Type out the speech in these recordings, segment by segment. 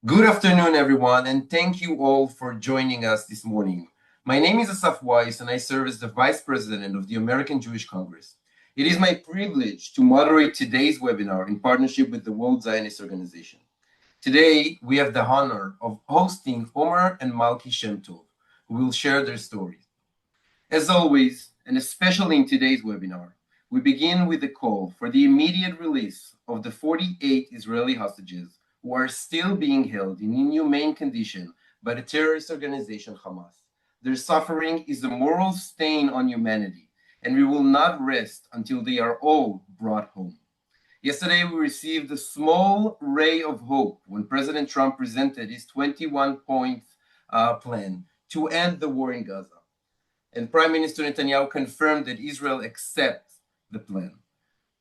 Good afternoon, everyone, and thank you all for joining us this morning. My name is Asaf Weiss, and I serve as the Vice President of the American Jewish Congress. It is my privilege to moderate today's webinar in partnership with the World Zionist Organization. Today, we have the honor of hosting Omer and Malki Shem Tov, who will share their stories. As always, and especially in today's webinar, we begin with a call for the immediate release of the 48 Israeli hostages who are still being held in inhumane condition by the terrorist organization Hamas. Their suffering is a moral stain on humanity, and we will not rest until they are all brought home. Yesterday, we received a small ray of hope when President Trump presented his 21-point plan to end the war in Gaza. And Prime Minister Netanyahu confirmed that Israel accepts the plan.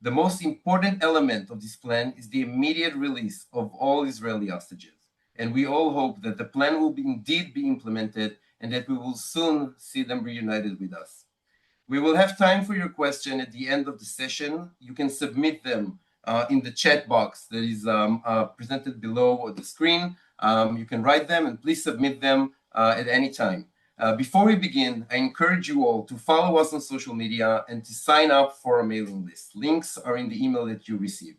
The most important element of this plan is the immediate release of all Israeli hostages. And we all hope that the plan will indeed be implemented and that we will soon see them reunited with us. We will have time for your question at the end of the session. You can submit them in the chat box that is presented below the screen. You can write them and please submit them at any time. Before we begin, I encourage you all to follow us on social media and to sign up for our mailing list. Links are in the email that you receive.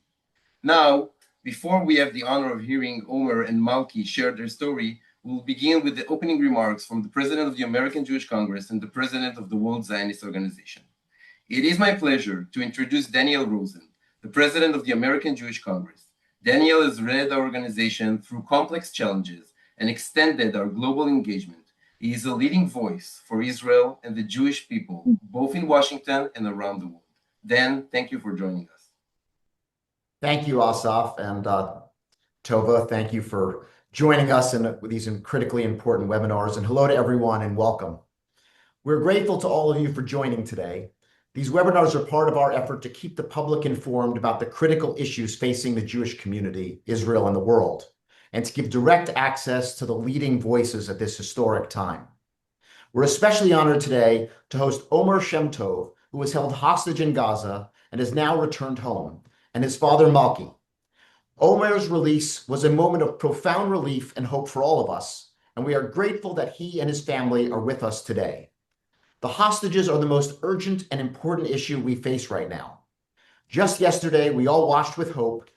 Now, before we have the honor of hearing Omer and Malki share their story, we'll begin with the opening remarks from the President of the American Jewish Congress and the President of the World Zionist Organization. It is my pleasure to introduce Daniel Rosen, the President of the American Jewish Congress. Daniel has led our organization through complex challenges and extended our global engagement. He is a leading voice for Israel and the Jewish people, both in Washington and around the world. Dan, thank you for joining us. Thank you, Asaf, and Tova, thank you for joining us in these critically important webinars. And hello to everyone and welcome. We're grateful to all of you for joining today. These webinars are part of our effort to keep the public informed about the critical issues facing the Jewish community, Israel, and the world, and to give direct access to the leading voices at this historic time. We're especially honored today to host Omer Shem Tov, who was held hostage in Gaza and has now returned home, and his father Malki. Omer's release was a moment of profound relief and hope for all of us, and we are grateful that he and his family are with us today. The hostages are the most urgent and important issue we face right now. Just yesterday, we all watched with hope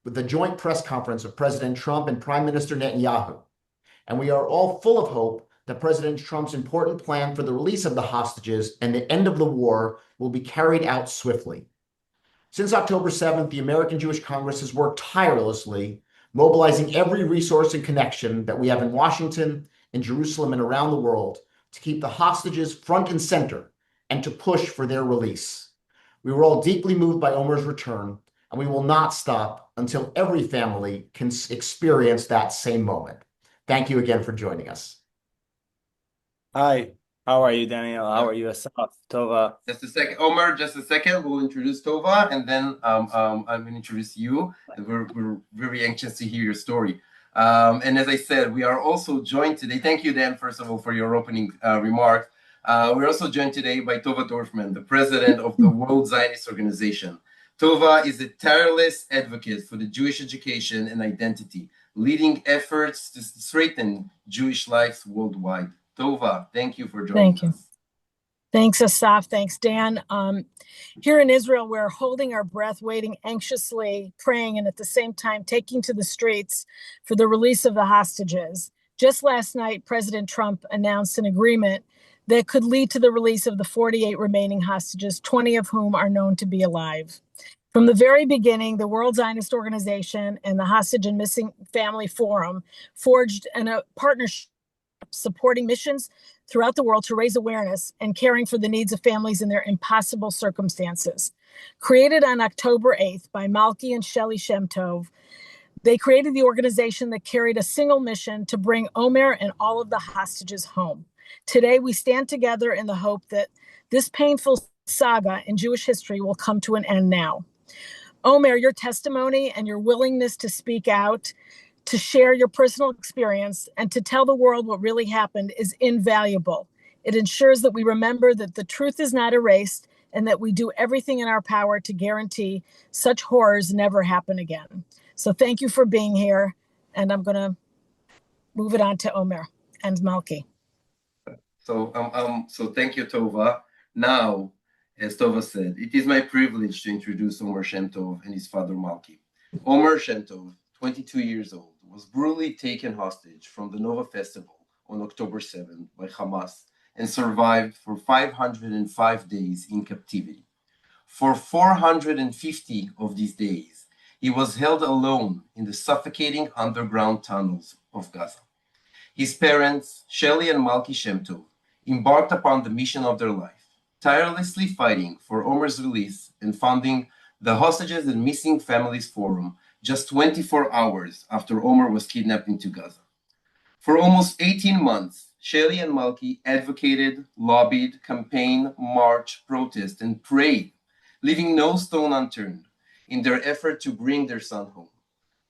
with the joint press conference of President Trump and Prime Minister Netanyahu. And we are all full of hope that President Trump's important plan for the release of the hostages and the end of the war will be carried out swiftly. Since October 7th, the American Jewish Congress has worked tirelessly, mobilizing every resource and connection that we have in Washington, in Jerusalem, and around the world to keep the hostages front and center and to push for their release. We were all deeply moved by Omer's return, and we will not stop until every family can experience that same moment. Thank you again for joining us. Hi, how are you, Daniel? How are you, Asaf, Tova? Just a second, Omer, just a second. We'll introduce Tova, and then I'm going to introduce you. And we're very anxious to hear your story. And as I said, we are also joined today. Thank you, Dan, first of all, for your opening remark. We're also joined today by Tova Dorfman, the President of the World Zionist Organization. Tova is a tireless advocate for the Jewish education and identity, leading efforts to strengthen Jewish lives worldwide. Tova, thank you for joining us. Thank you. Thanks, Asaf. Thanks, Dan. Here in Israel, we're holding our breath, waiting anxiously, praying, and at the same time taking to the streets for the release of the hostages. Just last night, President Trump announced an agreement that could lead to the release of the 48 remaining hostages, 20 of whom are known to be alive. From the very beginning, the World Zionist Organization and the Hostage and Missing Family Forum forged a partnership supporting missions throughout the world to raise awareness and caring for the needs of families in their impossible circumstances. Created on October 8th by Malki and Shem Tov, they created the organization that carried a single mission to bring Omer and all of the hostages home. Today, we stand together in the hope that this painful saga in Jewish history will come to an end now. Omer, your testimony and your willingness to speak out, to share your personal experience, and to tell the world what really happened is invaluable. It ensures that we remember that the truth is not erased and that we do everything in our power to guarantee such horrors never happen again. So thank you for being here, and I'm going to move it on to Omer and Malki. So thank you, Tova. Now, as Tova said, it is my privilege to introduce Omer Shem Tov and his father Malki. Omer Shem Tov, 22 years old, was brutally taken hostage from the Nova Festival on October 7th by Hamas and survived for 505 days in captivity. For 450 of these days, he was held alone in the suffocating underground tunnels of Gaza. His parents, Shelley and Malki Shem Tov, embarked upon the mission of their life, tirelessly fighting for Omer's release and founding the Hostages and Missing Families Forum just 24 hours after Omer was kidnapped into Gaza. For almost 18 months, Shelley and Malki advocated, lobbied, campaigned, marched, protested, and prayed, leaving no stone unturned in their effort to bring their son home.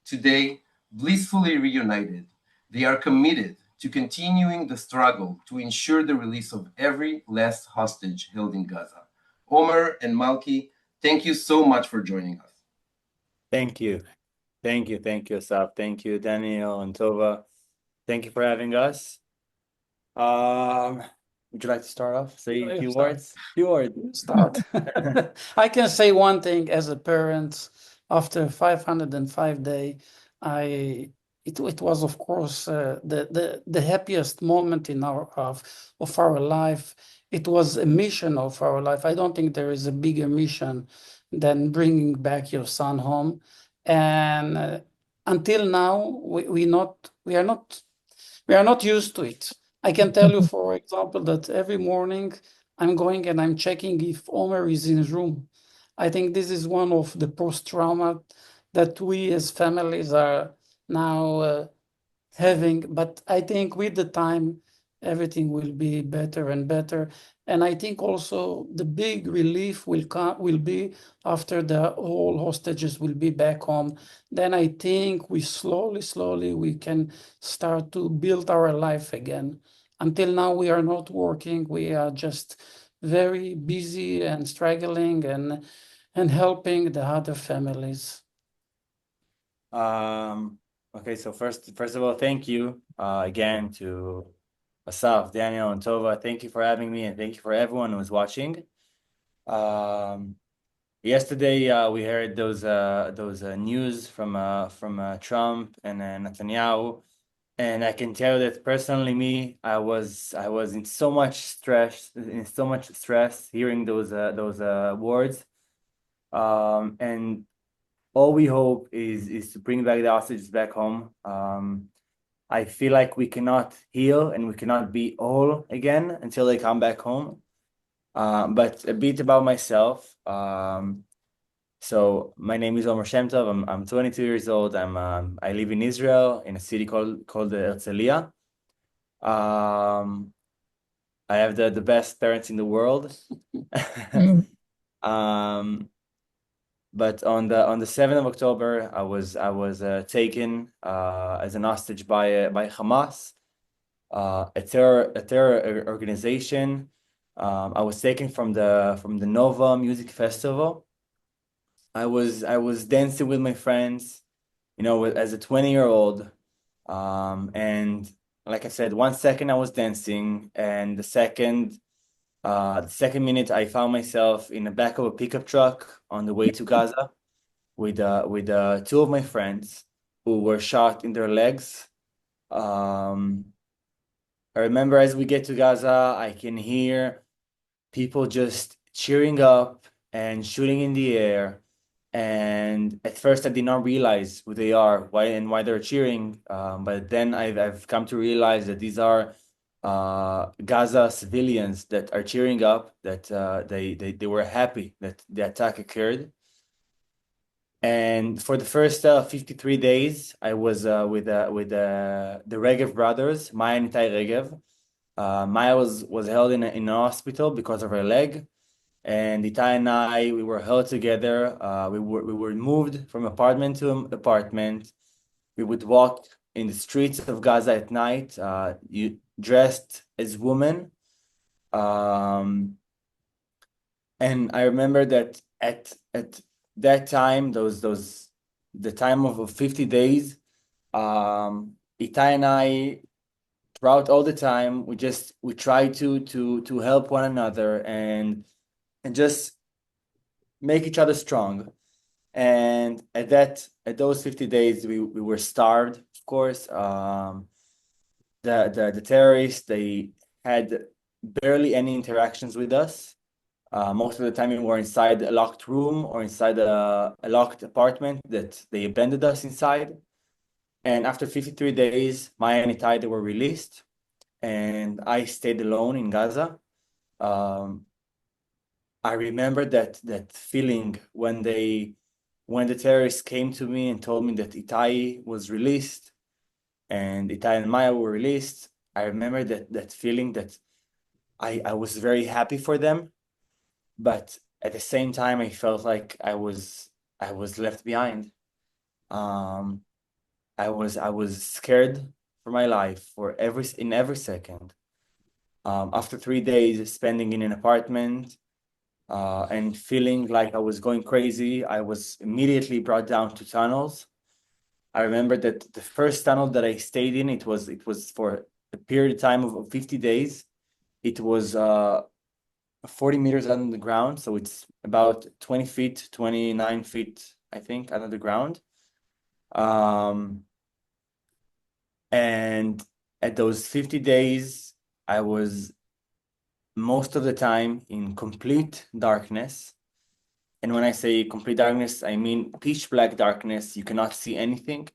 Today, blissfully reunited, they are committed to continuing the struggle to ensure the release of every last hostage held in Gaza. Omer and Malki, thank you so much for joining us. Thank you. Thank you, Asaf. Thank you, Daniel and Tova. Thank you for having us. Would you like to start off? Say a few words? Few words. Start. I can say one thing as a parent. After 505 days, it was of course the happiest moment in of our life. It was a mission of our life. I don't think there is a bigger mission than bringing back your son home. And until now, we are not used to it. I can tell you, for example, that every morning I'm going and I'm checking if Omer is in his room. I think this is one of the post-trauma that we as families are now having. But I think with the time, everything will be better and better. And I think also the big relief will be after all hostages will be back home. Then I think we slowly we can start to build our life again. Until now, we are not working. We are just very busy and struggling and helping the other families. Okay, so first of all, thank you again to Asaf, Daniel, and Tova. Thank you for having me, and thank you for everyone who's watching. Yesterday, we heard those news from Trump and Netanyahu, and I can tell you that personally, I was in so much stress, hearing those words, and all we hope is to bring back the hostages back home. I feel like we cannot heal and we cannot be whole again until they come back home. But a bit about myself. So my name is Omer Shem Tov. I'm 22 years old. I live in Israel in a city called Herzliya. I have the best parents in the world. But on the 7th of October, I was taken as an hostage by Hamas, a terror organization. I was taken from the Nova Music Festival. I was dancing with my friends, as a 20-year-old, and like I said, 1 second I was dancing, and the second minute I found myself in the back of a pickup truck on the way to Gaza with two of my friends who were shot in their legs. I remember as we get to Gaza, I can hear people just cheering up and shooting in the air. And at first I did not realize who they are, why they're cheering. But then I've come to realize that these are Gaza civilians that are cheering up, that they were happy that the attack occurred. And for the first 53 days, I was with the Regev brothers, Maya and Itai Regev. Maya was held in a hospital because of her leg, and Itai and I, we were held together. We were moved from apartment to apartment. We would walk in the streets of Gaza at night, dressed as women. And I remember that at that time, the time of 50 days, Itai and I, throughout all the time, we try to help one another and just make each other strong. And at those 50 days, we were starved, of course. The terrorists, they had barely any interactions with us. Most of the time we were inside a locked room or inside a locked apartment that they abandoned us inside. And after 53 days, Maya and Itai, they were released, and I stayed alone in Gaza. I remember that feeling when the terrorists came to me and told me that Itai was released and Itai and Maya were released. I remember that feeling that I was very happy for them, but at the same time I felt like I was left behind. I was scared for my life in every second. After 3 days spending in an apartment and feeling like I was going crazy, I was immediately brought down to tunnels. I remember that the first tunnel that I stayed in, it was for a period of time of 50 days. It was 40 meters under the ground, so it's about 20 feet, 29 feet, I think, under the ground. And at those 50 days, I was most of the time in complete darkness. And when I say complete darkness, I mean pitch black darkness. You cannot see anything.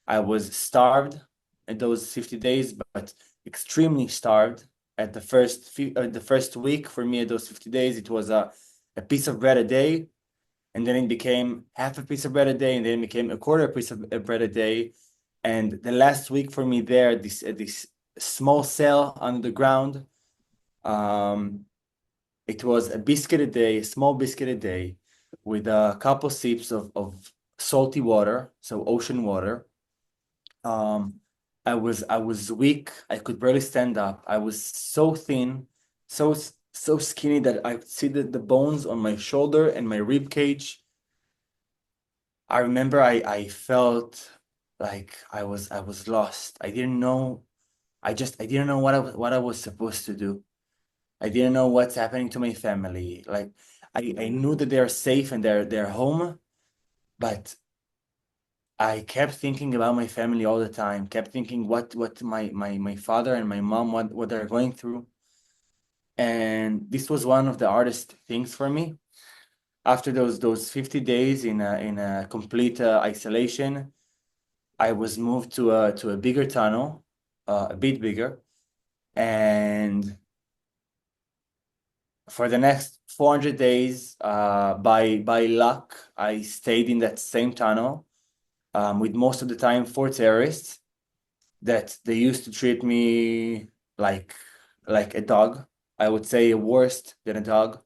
I was starved at those 50 days, but extremely starved. At the first week for me, at those 50 days, it was a piece of bread a day, and then it became half a piece of bread a day, and then it became a quarter piece of bread a day. And the last week for me there, this small cell under the ground, it was a biscuit a day, a small biscuit a day, with a couple sips of salty water, so ocean water. I was weak. I could barely stand up. I was so thin, so skinny that I could see the bones on my shoulder and my rib cage. I remember I felt like I was lost. I didn't know. I didn't know what I was supposed to do. I didn't know what's happening to my family. Like I knew that they're safe and they're home, but I kept thinking about my family all the time, kept thinking what my father and my mom, what they're going through. And this was one of the hardest things for me. After those 50 days in a complete isolation, I was moved to a bigger tunnel, a bit bigger. And for the next 400 days, by luck, I stayed in that same tunnel. With most of the time for terrorists that they used to treat me like a dog. I would say worse than a dog.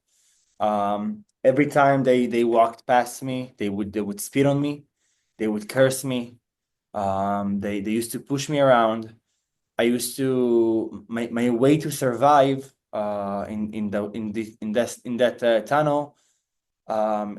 Every time they walked past me, they would spit on me, they would curse me. They used to push me around. I used to my way to survive in that tunnel.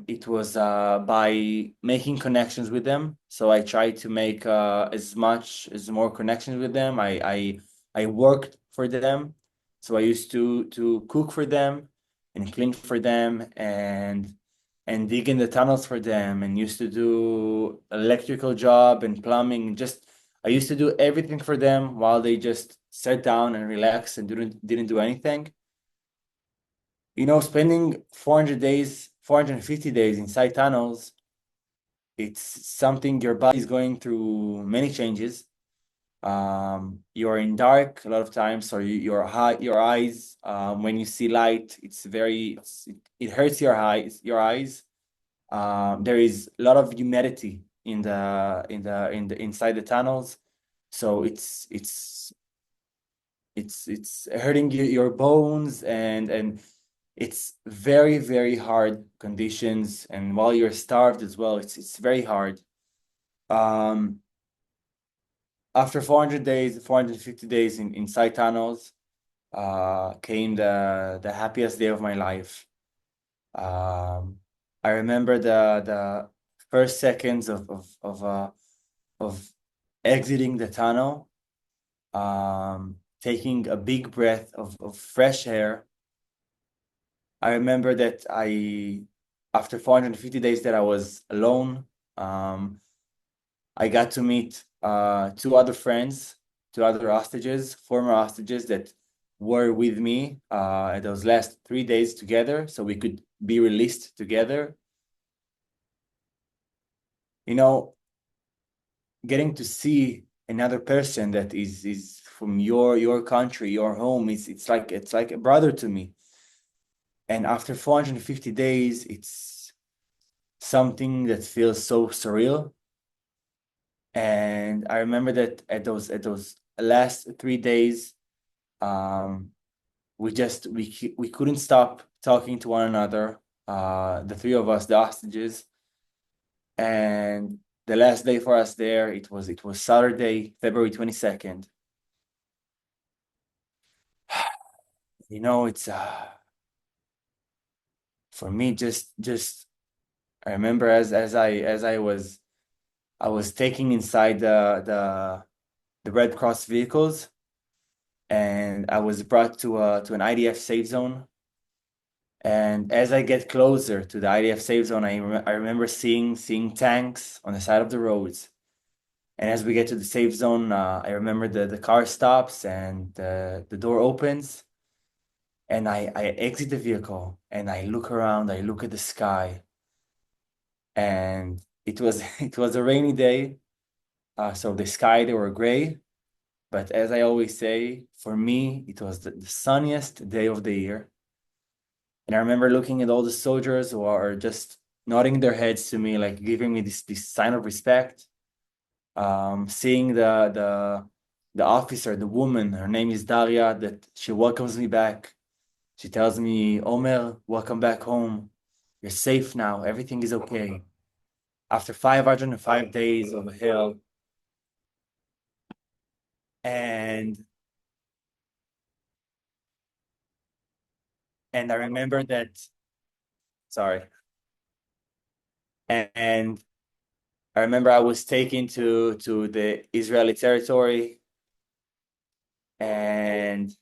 It was by making connections with them. So I tried to make as more connections with them. I worked for them. So I used to cook for them and clean for them and dig in the tunnels for them, and used to do electrical job and plumbing. I used to do everything for them while they just sat down and relaxed and didn't do anything. Spending 450 days inside tunnels, it's something your body is going through many changes. You're in dark a lot of times, so your eyes, when you see light, it hurts your eyes. There is a lot of humidity inside the tunnels, so it's hurting your bones, and it's very, very hard conditions. And while you're starved as well, it's very hard. After 450 days inside tunnels, came the happiest day of my life. I remember the first seconds of exiting the tunnel, taking a big breath of fresh air. I remember that after 450 days that I was alone, I got to meet two other friends, two other hostages, former hostages that were with me at those last 3 days together, so we could be released together. You know, getting to see another person that is from your country, your home, it's like a brother to me. And after 450 days, it's something that feels so surreal. And I remember that at those last 3 days, we couldn't stop talking to one another, the three of us, the hostages. And the last day for us there, it was Saturday, February 22nd. You know, it's for me just I remember as I was taking inside the Red Cross vehicles, and I was brought to an IDF safe zone. And as I get closer to the IDF safe zone, I remember seeing tanks on the side of the roads. And as we get to the safe zone, I remember the car stops and the door opens, and I exit the vehicle and I look around, I look at the sky, and it was a rainy day, so the sky, they were gray. But as I always say, for me, it was the sunniest day of the year. And I remember looking at all the soldiers who are just nodding their heads to me, like giving me this sign of respect. Seeing the officer, the woman, her name is Daria, that she welcomes me back. She tells me, Omer, welcome back home. You're safe now. Everything is okay. After 505 days of hell. And I remember that, sorry. And I remember I was taken to the Israeli territory and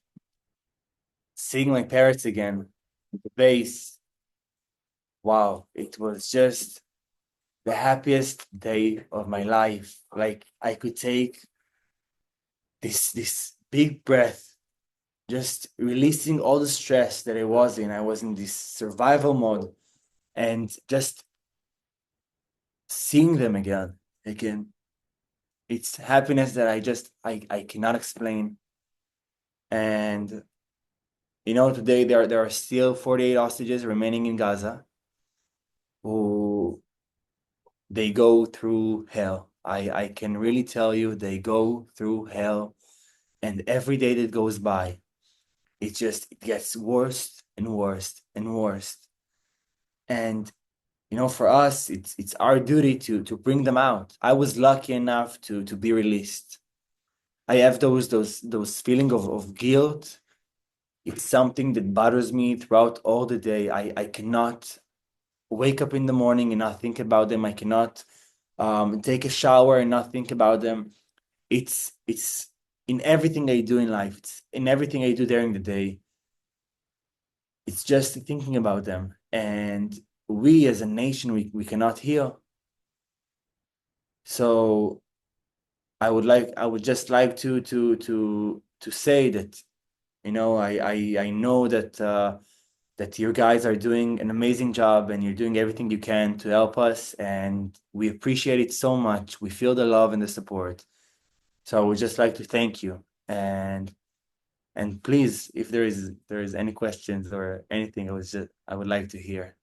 seeing my parents again at the base. Wow, it was just the happiest day of my life. Like I could take this big breath, just releasing all the stress that I was in. I was in this survival mode, and just seeing them again. It's happiness that I cannot explain. And you know, today there are still 48 hostages remaining in Gaza who they go through hell. I can really tell you, they go through hell, and every day that goes by, it gets worse and worse and worse. And you know, for us, it's our duty to bring them out. I was lucky enough to be released. I have those feeling of guilt. It's something that bothers me throughout all the day. I cannot wake up in the morning and not think about them. I cannot take a shower and not think about them. It's in everything I do in life. It's in everything I do during the day. It's just thinking about them. And we as a nation, we cannot heal. So I would just like to say that, you know, I know that that you guys are doing an amazing job and you're doing everything you can to help us, and we appreciate it so much. We feel the love and the support. So I would just like to thank you, and please, if there is any questions or anything, I would like to hear.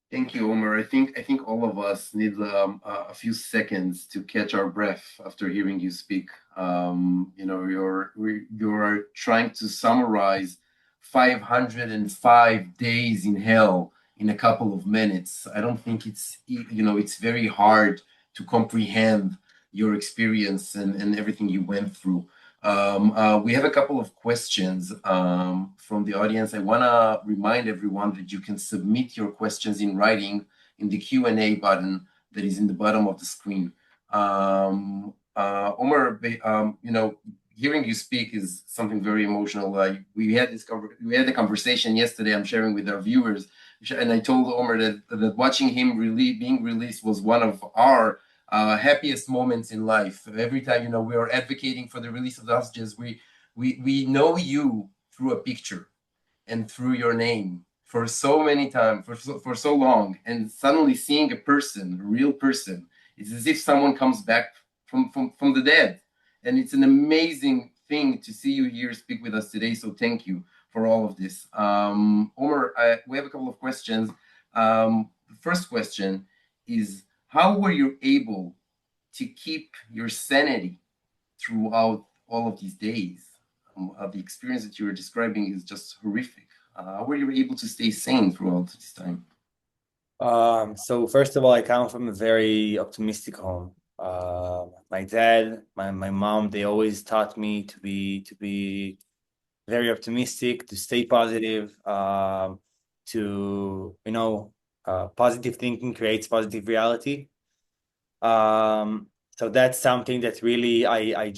Thank you, Omer. I think all of us need a few seconds to catch our breath after hearing you speak. You know, you're trying to summarize 505 days in hell in a couple of minutes. I don't think it's very hard to comprehend your experience and everything you went through. We have a couple of questions from the audience. I want to remind everyone that you can submit your questions in writing in the Q&A button that is in the bottom of the screen. Omer, hearing you speak is something very emotional. We had a conversation yesterday. I'm sharing with our viewers, and I told Omer that watching him being released was one of our happiest moments in life. Every time we are advocating for the release of the hostages, we know you through a picture and through your name for so many times, for so long, and suddenly seeing a person, a real person, it's as if someone comes back from the dead. And it's an amazing thing to see you here speak with us today. So thank you for all of this. Omer, we have a couple of questions. The first question is, how were you able to keep your sanity throughout all of these days? The experience that you were describing is just horrific. How were you able to stay sane throughout this time? So first of all, I come from a very optimistic home. My dad, my mom, they always taught me to be very optimistic, to stay positive, positive thinking creates positive reality. So that's something that really I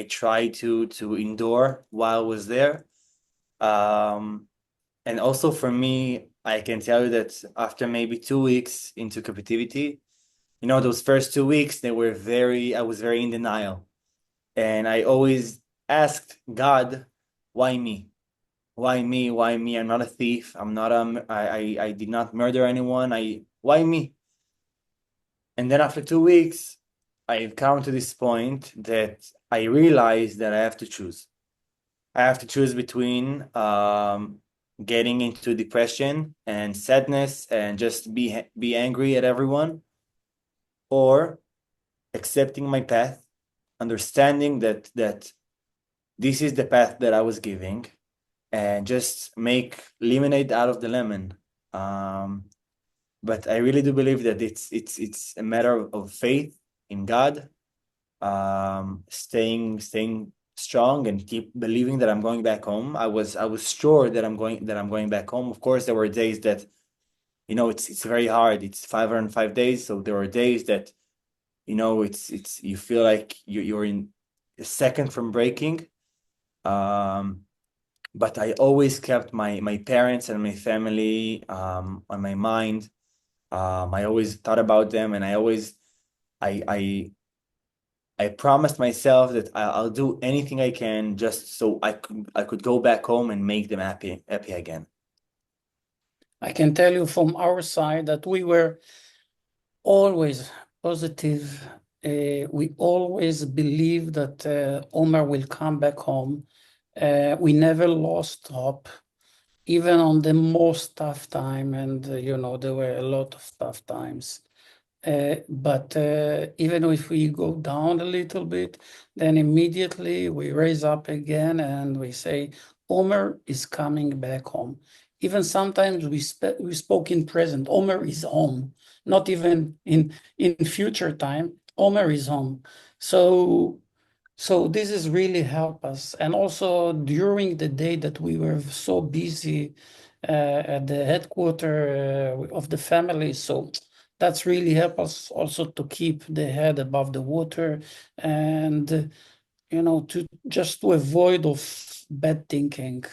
tried to endure while I was there. And also for me, I can tell you that after maybe 2 weeks into captivity, those first 2 weeks, I was very in denial. And I always asked God, why me? Why me? Why me? I'm not a thief. I did not murder anyone. Why me? And then after 2 weeks, I've come to this point that I realized that I have to choose. I have to choose between getting into depression and sadness and just be angry at everyone, or accepting my path, understanding that this is the path that I was giving, and just make lemonade out of the lemon. But I really do believe that it's a matter of faith in God, staying strong and keep believing that I'm going back home. I was sure that I'm going back home. Of course, there were days that, it's very hard. It's 505 days, so there were days that, it's you feel like you're in a second from breaking. But I always kept my parents and my family on my mind. I always thought about them, and I promised myself that I'll do anything I can just so I could go back home and make them happy again. I can tell you from our side that we were always positive. We always believed that Omer will come back home. We never lost hope, even on the most tough time. And, there were a lot of tough times. But even if we go down a little bit, then immediately we raise up again and we say, Omer is coming back home. Even sometimes we spoke in present, Omer is home, not even in future time, Omer is home. So this is really help us. And also during the day that we were so busy at the headquarters of the family, so that's really helped us also to keep the head above the water and, to avoid of bad thinking.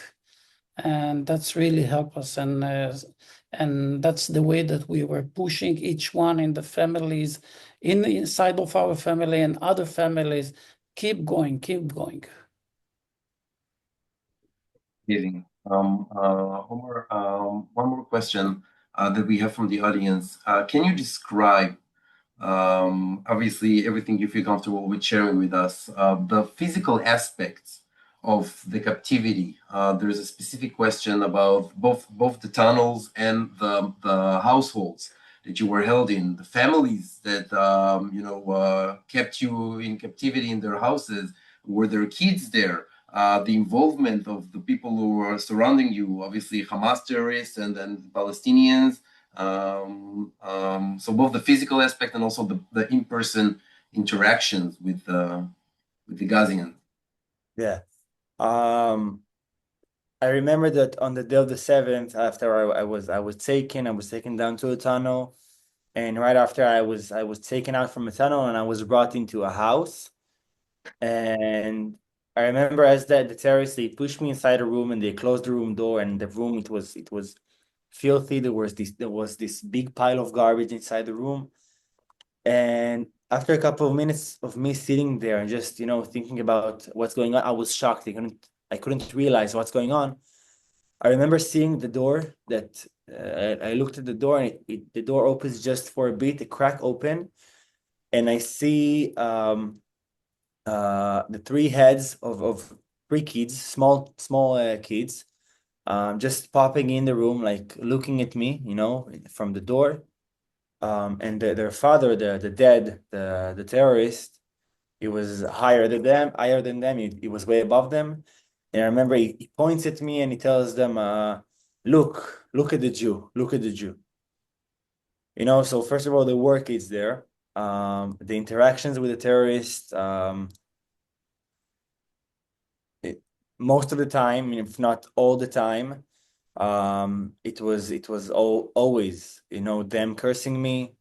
And that's really helped us. And that's the way that we were pushing each one in the families, inside of our family and other families. Keep going, keep going. Amazing. Omer, one more question that we have from the audience. Can you describe, obviously, everything you feel comfortable with sharing with us, the physical aspects of the captivity? There's a specific question about both the tunnels and the households that you were held in, the families that kept you in captivity in their houses. Were there kids there? The involvement of the people who are surrounding you, obviously Hamas terrorists and then Palestinians. So both the physical aspect and also the in-person interactions with the Gazians. Yeah. I remember that on the day of the 7th, after I was taken down to a tunnel. And right after I was taken out from a tunnel and I was brought into a house. And I remember as the terrorists, they pushed me inside a room and they closed the room door, and the room, it was filthy. There was this big pile of garbage inside the room. And after a couple of minutes of me sitting there and just, thinking about what's going on, I was shocked. I couldn't realize what's going on. I remember seeing the door that I looked at the door, and the door opens just for a bit, a crack open, and I see the three heads of three kids, small kids, just popping in the room, like looking at me, from the door. And their father, the terrorist, he was higher than them. He was way above them. And I remember he points at me and he tells them, look at the Jew, look at the Jew. So first of all, the war kids there, the interactions with the terrorists, most of the time, if not all the time, it was always, them cursing me,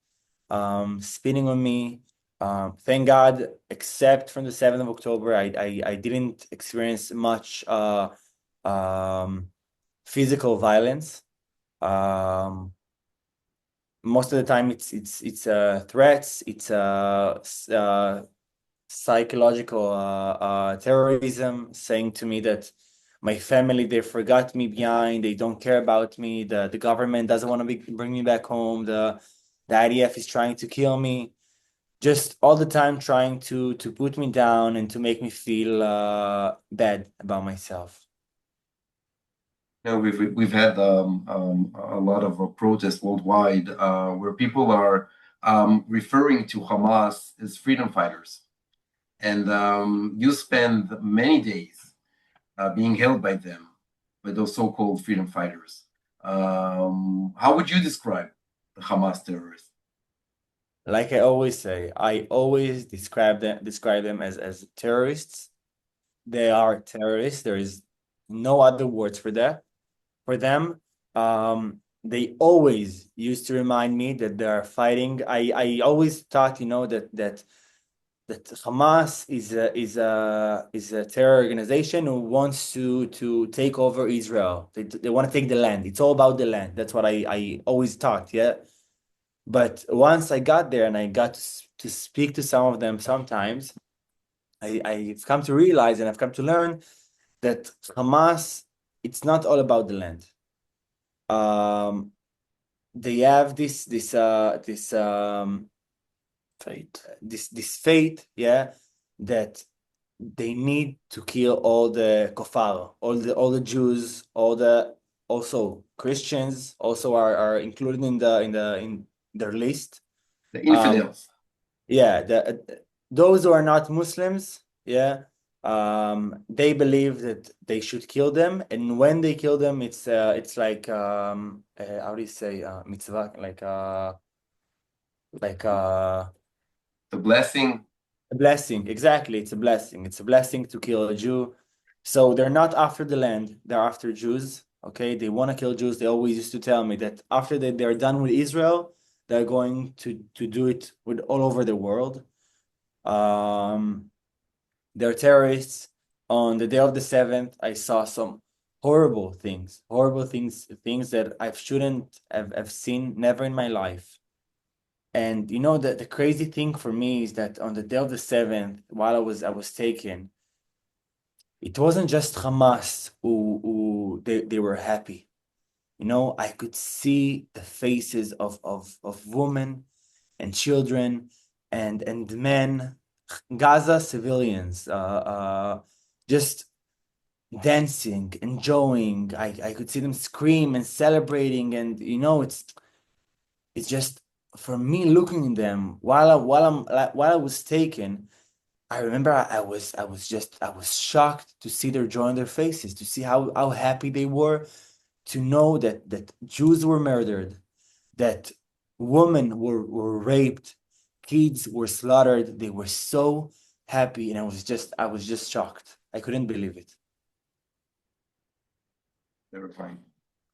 spitting on me. Thank God, except from the 7th of October, I didn't experience much physical violence. Most of the time, it's threats, it's psychological terrorism, saying to me that my family, they forgot me behind, they don't care about me, the government doesn't want to bring me back home, the IDF is trying to kill me, just all the time trying to put me down and to make me feel bad about myself. We've had a lot of protests worldwide where people are referring to Hamas as freedom fighters, and you spend many days being held by them, by those so-called freedom fighters. How would you describe the Hamas terrorists? Like I always say, I always describe them as terrorists. They are terrorists. There is no other words for that. For them, they always used to remind me that they are fighting. I always thought, that Hamas is a terror organization who wants to take over Israel. They want to take the land. It's all about the land. That's what I always thought. Yeah. But once I got there and I got to speak to some of them sometimes, I've come to realize and I've come to learn that Hamas, it's not all about the land. They have this fate, yeah, that they need to kill all the kofar, all the Jews, also Christians also are included in their list. The infidels. Yeah, those who are not Muslims, yeah, they believe that they should kill them, and when they kill them, it's like how do you say mitzvah, The blessing. a blessing. Exactly, it's a blessing. It's a blessing to kill a Jew. So they're not after the land; they're after Jews. Okay, they want to kill Jews. They always used to tell me that after they're done with Israel, they're going to do it with all over the world. They're terrorists. On the day of the 7th, I saw some horrible things that I shouldn't have seen never in my life. And the crazy thing for me is that on the day of the 7th, while I was taken, it wasn't just Hamas who they were happy. I could see the faces of women and children and men, Gaza civilians, just dancing, enjoying. I could see them scream and celebrating, and it's just, for me, looking at them while I was taken. I remember I was shocked to see their joy in their faces, to see how happy they were, to know that Jews were murdered, that women were raped, kids were slaughtered. They were so happy, and I was just shocked. I couldn't believe it. Terrifying.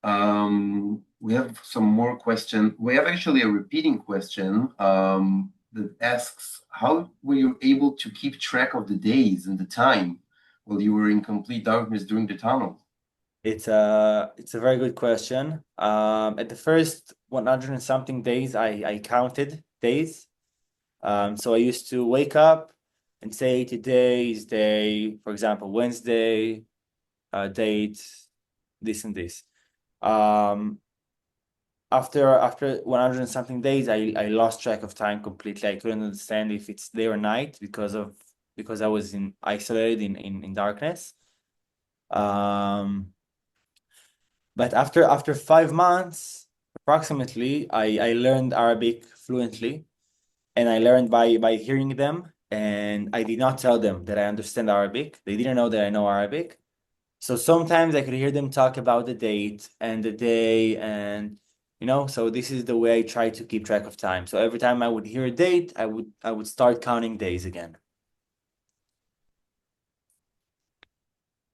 We have some more questions. We have actually a repeating question that asks, how were you able to keep track of the days and the time while you were in complete darkness during the tunnel? It's a very good question. At the first 100 and something days, I counted days. So I used to wake up and say today is day, for example, Wednesday, date, this and this. After 100 and something days, I lost track of time completely. I couldn't understand if it's day or night because I was isolated in darkness. But after 5 months, approximately, I learned Arabic fluently, and I learned by hearing them. And I did not tell them that I understand Arabic. They didn't know that I know Arabic. So sometimes I could hear them talk about the date and the day, and so this is the way I try to keep track of time. So every time I would hear a date, I would start counting days again.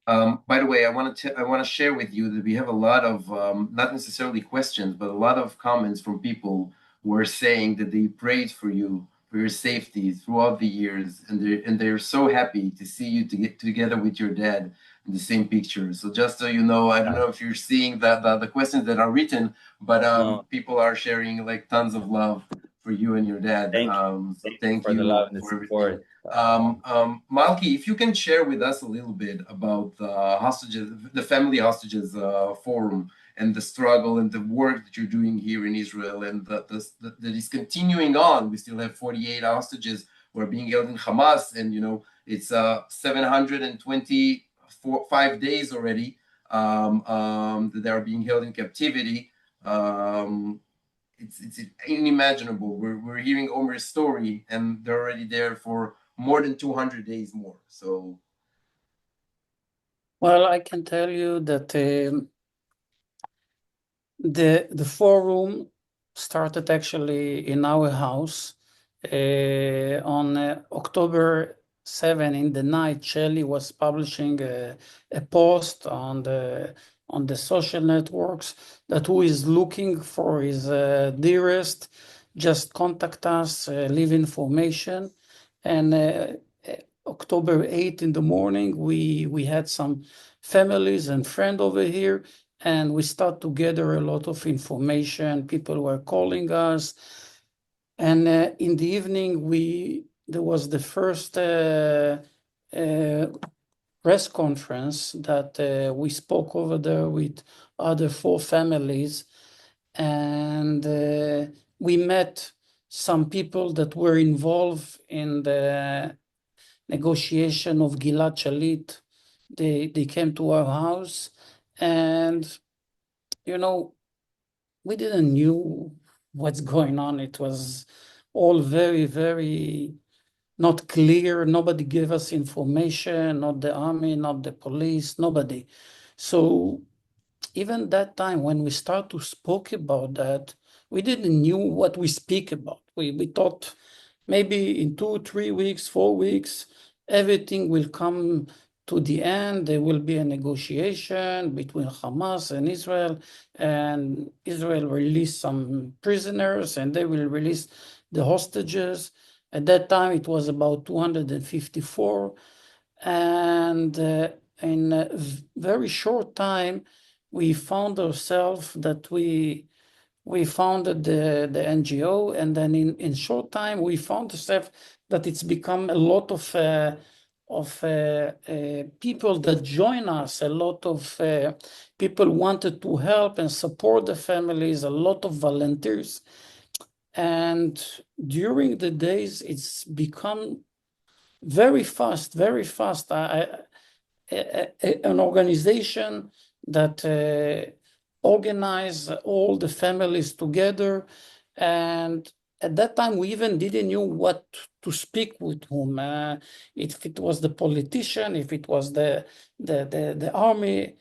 By the way, I want to share with you that we have a lot of not necessarily questions, but a lot of comments from people who are saying that they prayed for you for your safety throughout the years, and they're so happy to see you to get together with your dad in the same picture. So just so you know, I don't know if you're seeing the questions that are written, but No. people are sharing like tons of love for you and your dad. Thank you. So Thank you thank for the you love and the for everything. support. Malki, if you can share with us a little bit about the hostages, the family hostages forum, and the struggle and the work that you're doing here in Israel, and that is continuing on. We still have 48 hostages who are being held in Hamas, and it's 725 days already that they are being held in captivity. It's unimaginable. We're hearing Omer's story, and they're already there for more than 200 days more. So, Well, I can tell you that the forum started actually in our house on October 7 in the night. Shelley was publishing a post on the social networks that who is looking for his dearest, just contact us, leave information. And October 8 in the morning, we had some families and friends over here, and we start to gather a lot of information. People were calling us, and in the evening there was the first press conference that we spoke over there with other 4 families, and we met some people that were involved in the negotiation of Gilad Shalit. They came to our house, and we didn't knew what's going on. It was all very, very not clear. Nobody gave us information, not the army, not the police, nobody. So even that time when we start to speak about that, we didn't knew what we speak about. We thought maybe in 2, 3 weeks, 4 weeks, everything will come to the end. There will be a negotiation between Hamas and Israel will release some prisoners, and they will release the hostages. At that time, it was about 254. And in a very short time, we found ourselves that we founded the NGO, and then in short time we found ourselves that it's become a lot of people that join us. A lot of people wanted to help and support the families. A lot of volunteers, and during the days it's become very fast, very fast. An organization that organize all the families together, and at that time we even didn't know what to speak with whom, if it was the politician, if it was the army.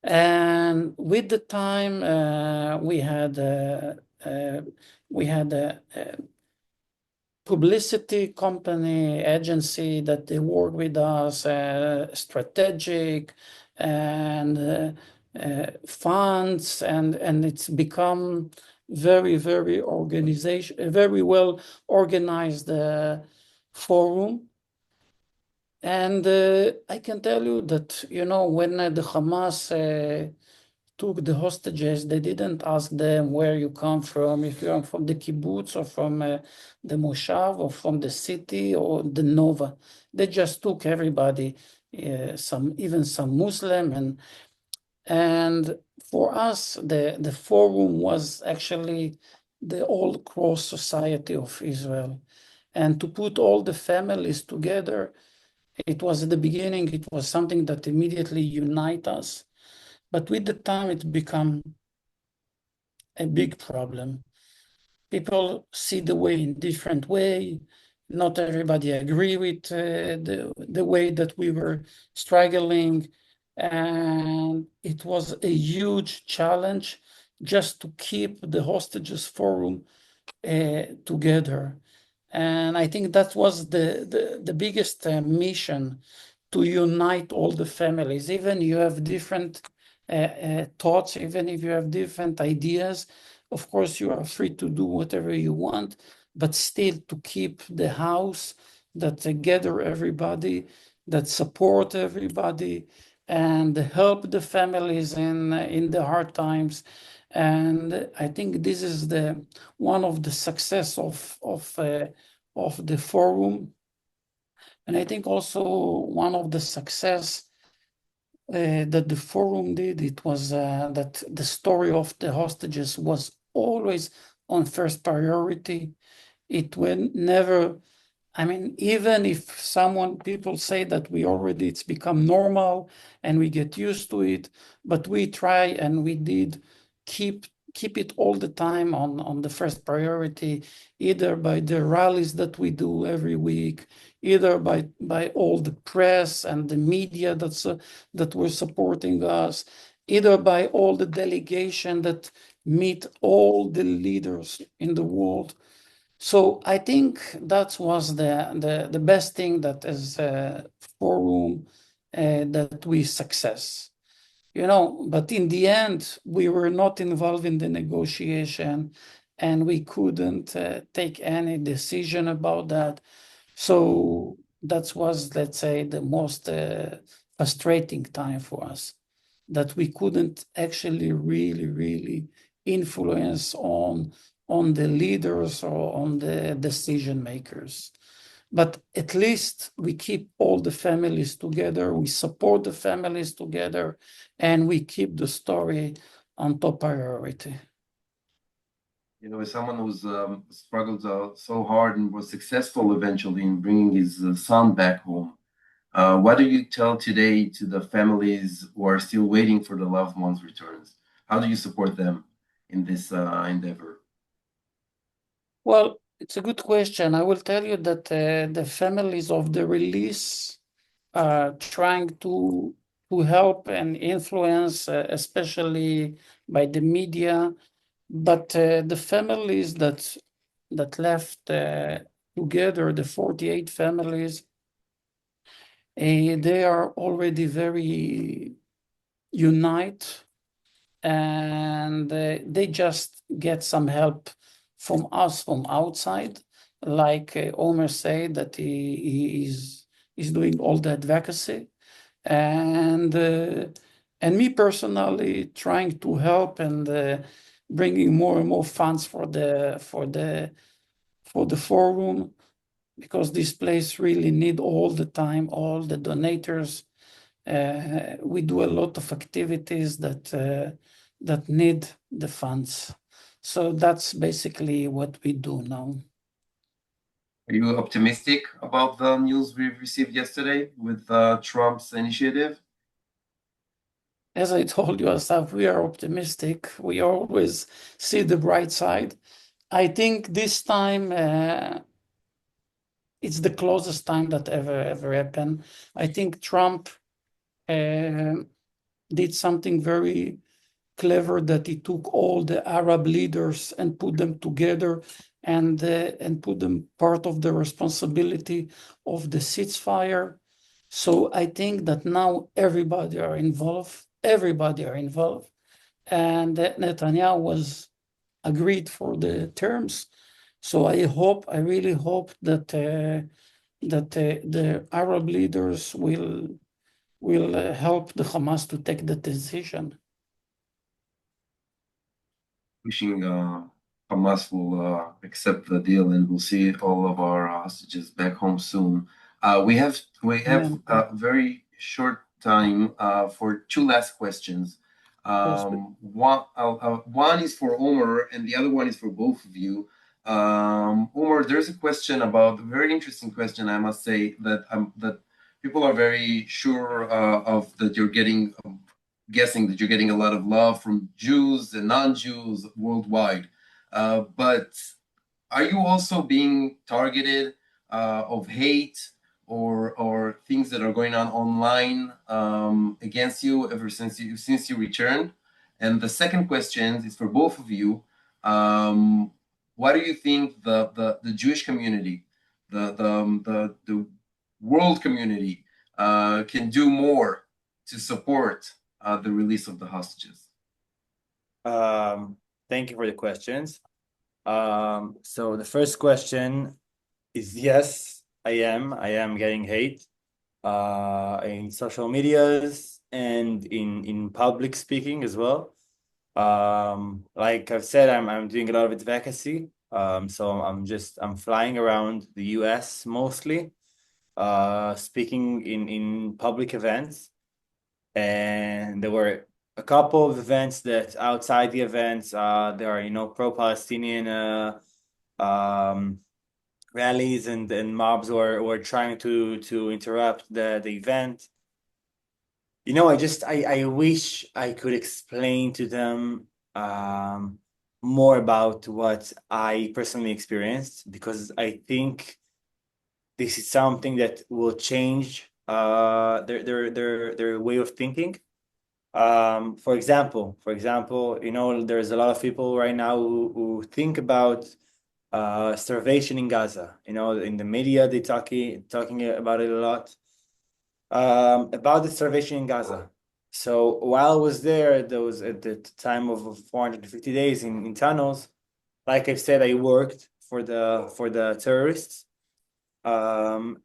And with the time we had a publicity company agency that they work with us, strategic, and funds, and it's become very, very very well organized forum. And I can tell you that, when the Hamas took the hostages, they didn't ask them where you come from, if you're from the kibbutz or from the moshav or from the city or the nova. They just took everybody, even some Muslim, and for us, the forum was actually the old cross society of Israel. And to put all the families together, it was at the beginning, it was something that immediately unite us. But with the time, it become a big problem. People see the way in different way. Not everybody agree with the way that we were struggling. And it was a huge challenge just to keep the hostages forum together. And I think that was the biggest mission, to unite all the families. Even you have different thoughts, even if you have different ideas, of course you are free to do whatever you want, but still to keep the house that gather everybody, that support everybody, and help the families in the hard times. And I think this is one of the success of the forum. And I think also one of the success that the forum did, it was that the story of the hostages was always on first priority. It will never, even if people say that it's become normal and we get used to it, but we try and we did keep it all the time on the first priority, either by the rallies that we do every week, either by all the press and the media that were supporting us, either by all the delegation that meet all the leaders in the world. So I think that was the best thing that is forum that we success. But in the end, we were not involved in the negotiation, and we couldn't take any decision about that. So that was, let's say, the most frustrating time for us, that we couldn't actually really, really influence on the leaders or on the decision makers. But at least we keep all the families together, we support the families together, and we keep the story on top priority. As someone who's struggled so hard and was successful eventually in bringing his son back home, what do you tell today to the families who are still waiting for the loved ones' returns? How do you support them in this endeavor? Well, it's a good question. I will tell you that the families of the release are trying to help and influence, especially by the media. But the families that left together, the 48 families, they are already very united, and they just get some help from us from outside, like Omer said, that he is doing all the advocacy, and me personally trying to help and bringing more and more funds for the forum, because this place really need all the time all the donators. We do a lot of activities that need the funds. So that's basically what we do now. Are you optimistic about the news we received yesterday with Trump's initiative? As I told you, Asaf, we are optimistic. We always see the bright side. I think this time it's the closest time that ever happened. I think Trump did something very clever, that he took all the Arab leaders and put them together and put them part of the responsibility of the ceasefire. So I think that now everybody are involved. everybody are involved. And Netanyahu was agreed for the terms. So I really hope that the Arab leaders will help the Hamas to take the decision. Wishing Hamas will accept the deal, and we'll see all of our hostages back home soon. We have a very short time for two last questions. One is for Omer, and the other one is for both of you. Omer, there's a question about a very interesting question, I must say, that people are very sure of, that you're getting. Guessing that you're getting a lot of love from Jews and non-Jews worldwide. But are you also being targeted of hate or things that are going on online against you ever since you returned? And the second question is for both of you. What do you think the Jewish community, the world community can do more to support the release of the hostages? Thank you for the questions. So the first question is, yes, I am getting hate in social medias and in public speaking as well. Like I've said, I'm doing a lot of advocacy. So I'm flying around the US mostly, speaking in public events. And there were a couple of events that outside the events, there are, pro-Palestinian rallies and mobs were trying to interrupt the event. I wish I could explain to them more about what I personally experienced, because I think this is something that will change their way of thinking. For example, there's a lot of people right now who think about starvation in Gaza. In the media, they're talking about it a lot, about the starvation in Gaza. So while I was there, there was at the time of 450 days in tunnels. Like I said, I worked for the terrorists. And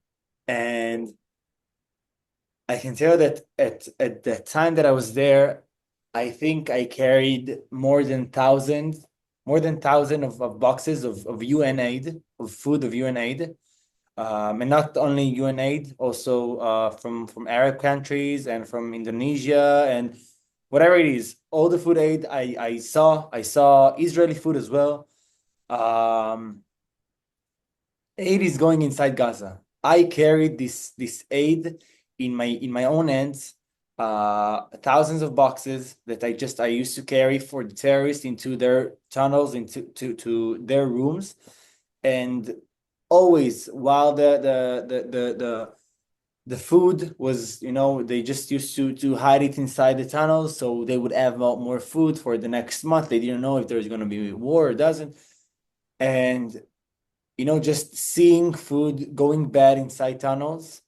I can tell that at the time that I was there, I think I carried more than 1,000 of boxes of UN aid, of food of UN aid, and not only UN aid, also from Arab countries and from Indonesia and whatever it is, all the food aid I saw Israeli food as well. Aid is going inside Gaza. I carried this aid in my own hands, thousands of boxes that I used to carry for the terrorists into their tunnels, to their rooms, and always while the food was, they just used to hide it inside the tunnels, so they would have more food for the next month. They didn't know if there's going to be war or doesn't, and just seeing food going bad inside tunnels.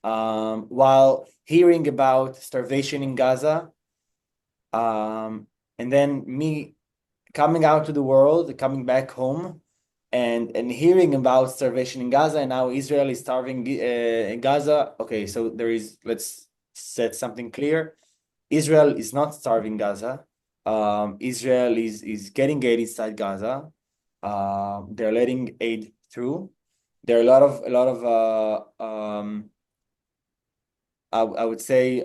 While hearing about starvation in Gaza, and then me coming out to the world, coming back home, and hearing about starvation in Gaza, and now Israel is starving in Gaza. Okay, so let's set something clear. Israel is not starving Gaza. Israel is getting aid inside Gaza. They're letting aid through. There are a lot of I would say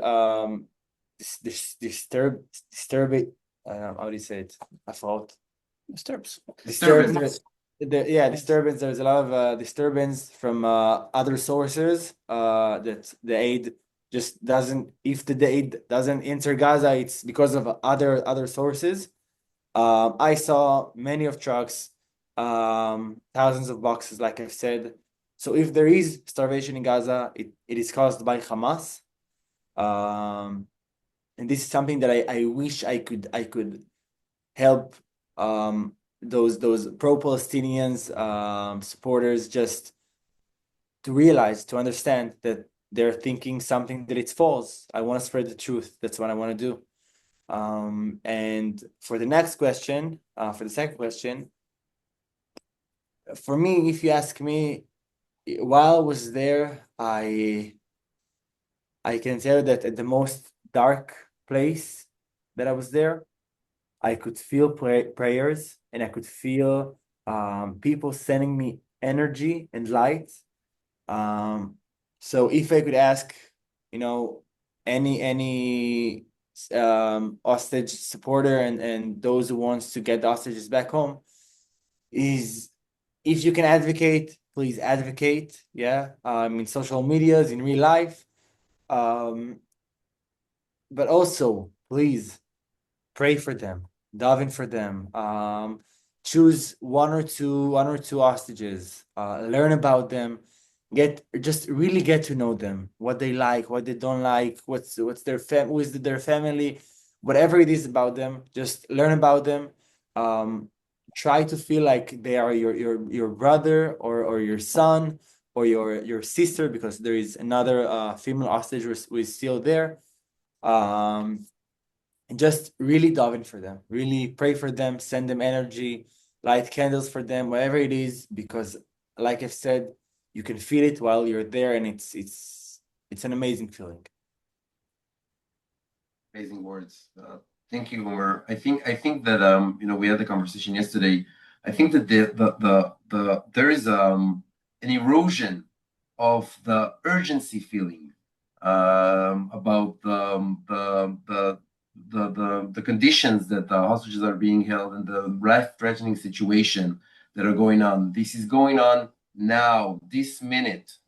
disturbing. How do you say it? I thought Disturbance. disturbance. Disturbance. There's a lot of disturbance from other sources that the aid just doesn't. If the aid doesn't enter Gaza, it's because of other sources. I saw many of trucks, thousands of boxes, like I've said. So if there is starvation in Gaza, it is caused by Hamas, and this is something that I wish I could help those pro-Palestinians supporters just to realize, to understand that they're thinking something that it's false. I want to spread the truth. That's what I want to do. And for the next question, for the second question, for me, if you ask me, while I was there, I can tell that at the most dark place that I was there, I could feel prayers, and I could feel people sending me energy and light. So if I could ask, any hostage supporter and those who wants to get the hostages back home, is if you can advocate, please advocate. Yeah, in social medias, in real life. But also, please pray for them, daven for them. Choose one or two hostages. Learn about them. Really get to know them. What they like, what they don't like. What's their who is their family, whatever it is about them. Just learn about them. Try to feel like they are your brother or your son or your sister, because there is another female hostage who is still there. And just really daven for them, really pray for them, send them energy, light candles for them, whatever it is, because like I've said, you can feel it while you're there, and it's an amazing feeling. Amazing words. Thank you, Omer. I think that we had the conversation yesterday. I think that there is an erosion of the urgency feeling about the conditions that the hostages are being held and the life-threatening situation that are going on. This is going on now, this minute.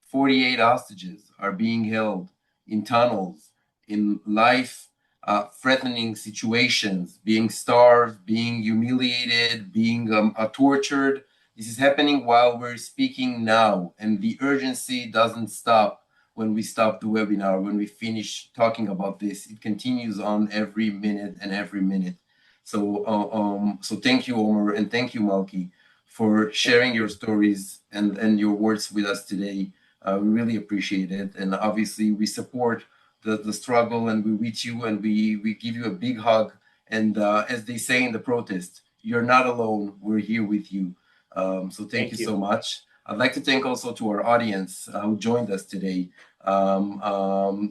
48 hostages are being held in tunnels, in life-threatening situations, being starved, being humiliated, being tortured. This is happening while we're speaking now, and the urgency doesn't stop when we stop the webinar, when we finish talking about this. It continues on every minute and every minute. So thank you, Omer, and thank you, Malki, for sharing your stories and your words with us today. We really appreciate it. And obviously, we support the struggle, and we're with you, and we give you a big hug. And as they say in the protest, you're not alone. We're here with you. So thank you so much. I'd like to thank also to our audience who joined us today.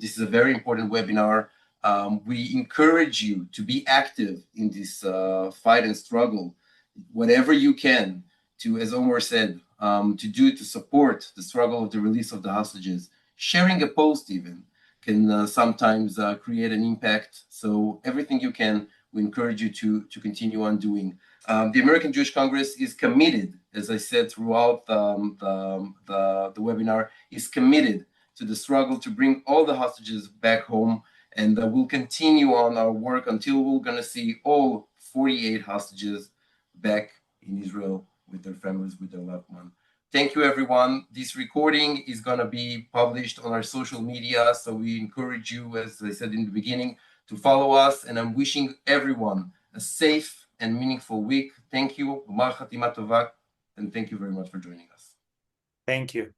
This is a very important webinar. We encourage you to be active in this fight and struggle, whatever you can, to, as Omer said, to support the struggle of the release of the hostages. Sharing a post even can sometimes create an impact. So everything you can, we encourage you to continue on doing. The American Jewish Congress is committed, as I said throughout the webinar, is committed to the struggle to bring all the hostages back home. And we'll continue on our work until we're going to see all 48 hostages back in Israel with their families, with their loved one. Thank you, everyone. This recording is going to be published on our social media, so we encourage you, as I said in the beginning, to follow us. And I'm wishing everyone a safe and meaningful week. Thank you. And thank you very much for joining us. Thank you.